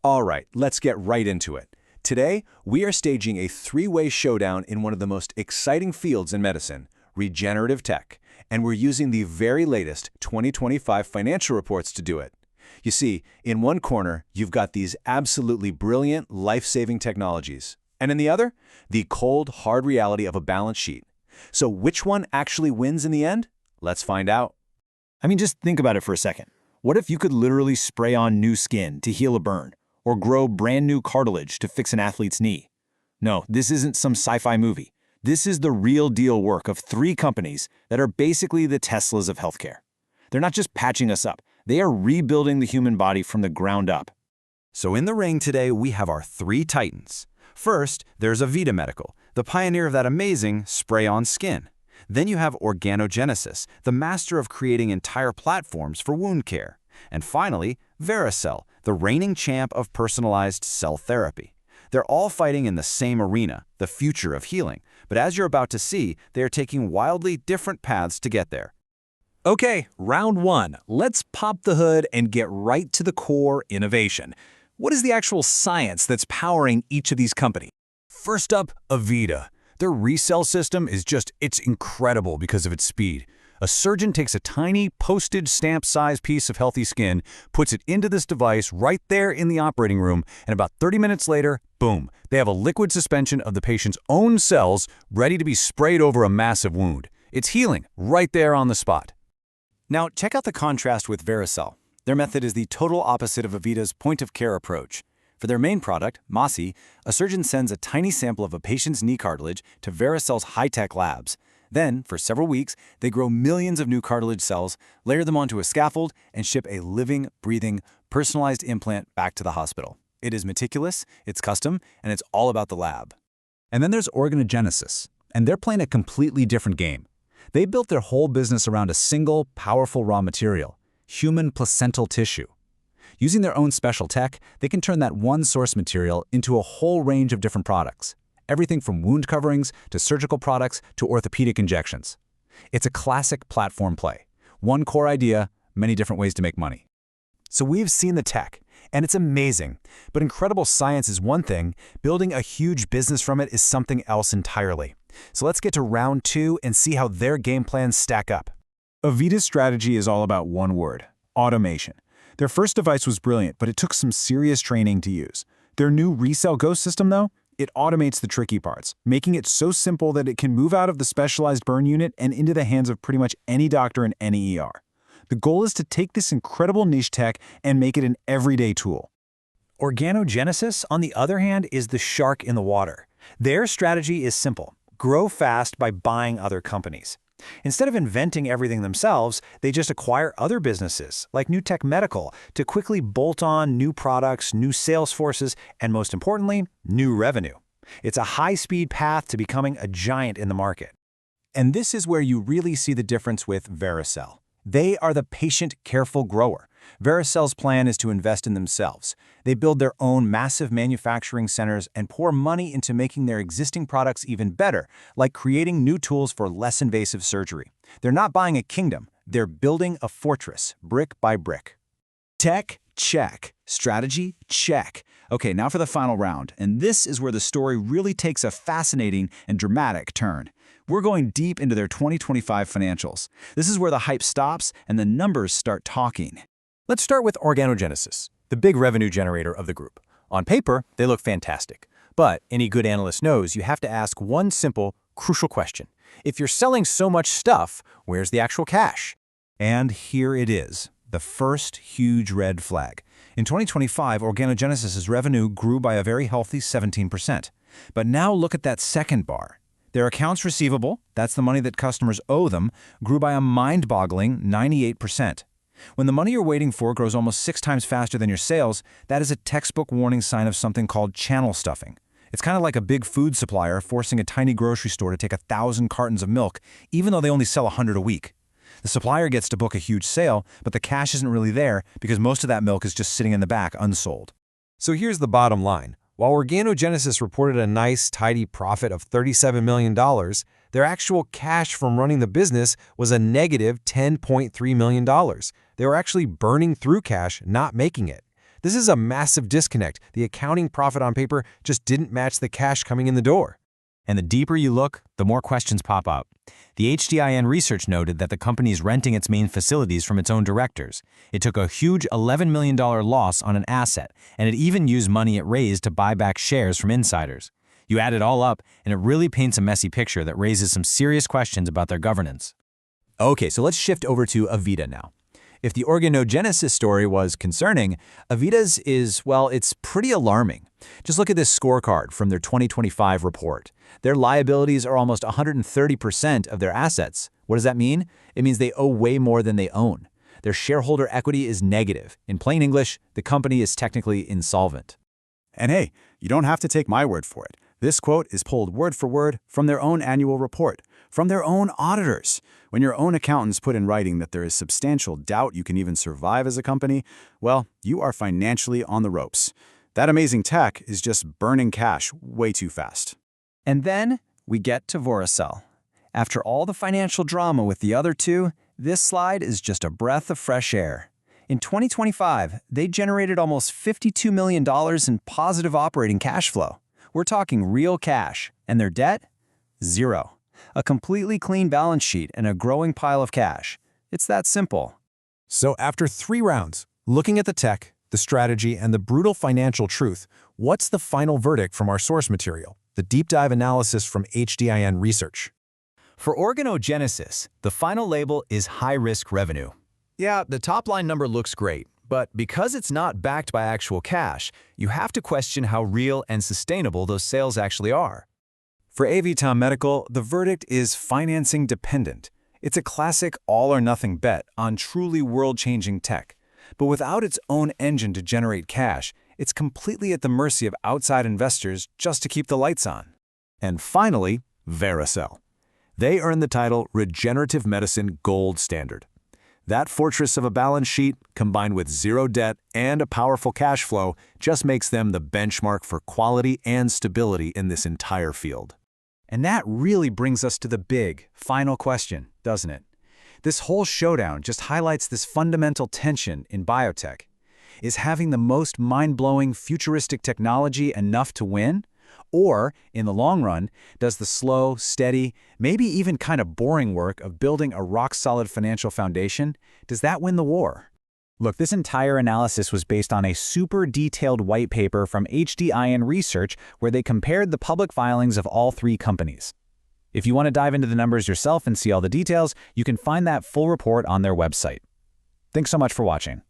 All right, let's get right into it. Today, we are staging a three-way showdown in one of the most exciting fields in medicine, regenerative tech, and we're using the very latest 2025 financial reports to do it. You see, in one corner, you've got these absolutely brilliant, life-saving technologies, and in the other, the cold, hard reality of a balance sheet. So which one actually wins in the end? Let's find out. I mean, just think about it for a second. What if you could literally spray on new skin to heal a burn, or grow brand new cartilage to fix an athlete's knee? No, this isn't some sci-fi movie. This is the real deal work of three companies that are basically the Teslas of healthcare. They're not just patching us up, they are rebuilding the human body from the ground up. So in the ring today, we have our three titans. First, there's AVITA Medical, the pioneer of that amazing spray-on skin. Then you have Organogenesis, the master of creating entire platforms for wound care. And finally, Vericel, the reigning champ of personalized cell therapy. They're all fighting in the same arena, the future of healing. But as you're about to see, they are taking wildly different paths to get there. Okay, round one. Let's pop the hood and get right to the core innovation. What is the actual science that's powering each of these companies? First up, AVITA. Their RCEL system it's incredible because of its speed. A surgeon takes a tiny postage stamp-sized piece of healthy skin, puts it into this device right there in the operating room, and about 30 minutes later, boom, they have a liquid suspension of the patient's own cells ready to be sprayed over a massive wound. It's healing right there on the spot. Now, check out the contrast with Vericel. Their method is the total opposite of AVITA's point-of-care approach. For their main product, MASI, a surgeon sends a tiny sample of a patient's knee cartilage to Vericel's high-tech labs. Then, for several weeks, they grow millions of new cartilage cells, layer them onto a scaffold, and ship a living, breathing, personalized implant back to the hospital. It is meticulous, it's custom, and it's all about the lab. And then there's Organogenesis, and they're playing a completely different game. They built their whole business around a single, powerful raw material, human placental tissue. Using their own special tech, they can turn that one source material into a whole range of different products. Everything from wound coverings to surgical products to orthopedic injections. It's a classic platform play. One core idea, many different ways to make money. So we've seen the tech, and it's amazing. But incredible science is one thing, building a huge business from it is something else entirely. So let's get to round two and see how their game plans stack up. AVITA's strategy is all about one word: automation. Their first device was brilliant, but it took some serious training to use. Their new RCEL Go system, though, it automates the tricky parts, making it so simple that it can move out of the specialized burn unit and into the hands of pretty much any doctor in any ER. The goal is to take this incredible niche tech and make it an everyday tool. Organogenesis, on the other hand, is the shark in the water. Their strategy is simple: grow fast by buying other companies. Instead of inventing everything themselves, they just acquire other businesses, like New Tech Medical, to quickly bolt on new products, new sales forces, and most importantly, new revenue. It's a high-speed path to becoming a giant in the market. And this is where you really see the difference with Vericel. They are the patient, careful grower. Vericel's plan is to invest in themselves. They build their own massive manufacturing centers and pour money into making their existing products even better, like creating new tools for less invasive surgery. They're not buying a kingdom, they're building a fortress, brick by brick. Tech, check. Strategy, check. Okay, now for the final round, and this is where the story really takes a fascinating and dramatic turn. We're going deep into their 2025 financials. This is where the hype stops and the numbers start talking. Let's start with Organogenesis, the big revenue generator of the group. On paper, they look fantastic. But any good analyst knows you have to ask one simple, crucial question. If you're selling so much stuff, where's the actual cash? And here it is, the first huge red flag. In 2025, Organogenesis's revenue grew by a very healthy 17%. But now look at that second bar. Their accounts receivable, that's the money that customers owe them, grew by a mind-boggling 98%. When the money you're waiting for grows almost 6 times faster than your sales, that is a textbook warning sign of something called channel stuffing. It's kind of like a big food supplier forcing a tiny grocery store to take 1,000 cartons of milk, even though they only sell 100 a week. The supplier gets to book a huge sale, but the cash isn't really there because most of that milk is just sitting in the back unsold. So here's the bottom line. While Organogenesis reported a nice, tidy profit of $37 million, their actual cash from running the business was a negative $10.3 million. They were actually burning through cash, not making it. This is a massive disconnect. The accounting profit on paper just didn't match the cash coming in the door. And the deeper you look, the more questions pop up. The HDIN Research noted that the company is renting its main facilities from its own directors. It took a huge $11 million loss on an asset, and it even used money it raised to buy back shares from insiders. You add it all up, and it really paints a messy picture that raises some serious questions about their governance. Okay, so let's shift over to AVITA now. If the Organogenesis story was concerning, AVITA's is, well, it's pretty alarming. Just look at this scorecard from their 2025 report. Their liabilities are almost 130% of their assets. What does that mean? It means they owe way more than they own. Their shareholder equity is negative. In plain English, the company is technically insolvent. And hey, you don't have to take my word for it. This quote is pulled word for word from their own annual report, from their own auditors. When your own accountants put in writing that there is substantial doubt you can even survive as a company, well, you are financially on the ropes. That amazing tech is just burning cash way too fast. And then we get to Vericel. After all the financial drama with the other two, this slide is just a breath of fresh air. In 2025, they generated almost $52 million in positive operating cash flow. We're talking real cash. And their debt? Zero. A completely clean balance sheet and a growing pile of cash. It's that simple. So after 3 rounds, looking at the tech, the strategy, and the brutal financial truth, what's the final verdict from our source material, the deep dive analysis from HDIN Research? For Organogenesis, the final label is high-risk revenue. Yeah, the top-line number looks great, but because it's not backed by actual cash, you have to question how real and sustainable those sales actually are. For AVITA Medical, the verdict is financing dependent. It's a classic all-or-nothing bet on truly world-changing tech. But without its own engine to generate cash, it's completely at the mercy of outside investors just to keep the lights on. And finally, Vericel. They earned the title Regenerative Medicine Gold Standard. That fortress of a balance sheet, combined with zero debt and a powerful cash flow, just makes them the benchmark for quality and stability in this entire field. And that really brings us to the big, final question, doesn't it? This whole showdown just highlights this fundamental tension in biotech. Is having the most mind-blowing, futuristic technology enough to win? Or, in the long run, does the slow, steady, maybe even kind of boring work of building a rock-solid financial foundation, does that win the war? Look, this entire analysis was based on a super detailed white paper from HDIN Research where they compared the public filings of all 3 companies. If you want to dive into the numbers yourself and see all the details, you can find that full report on their website. Thanks so much for watching.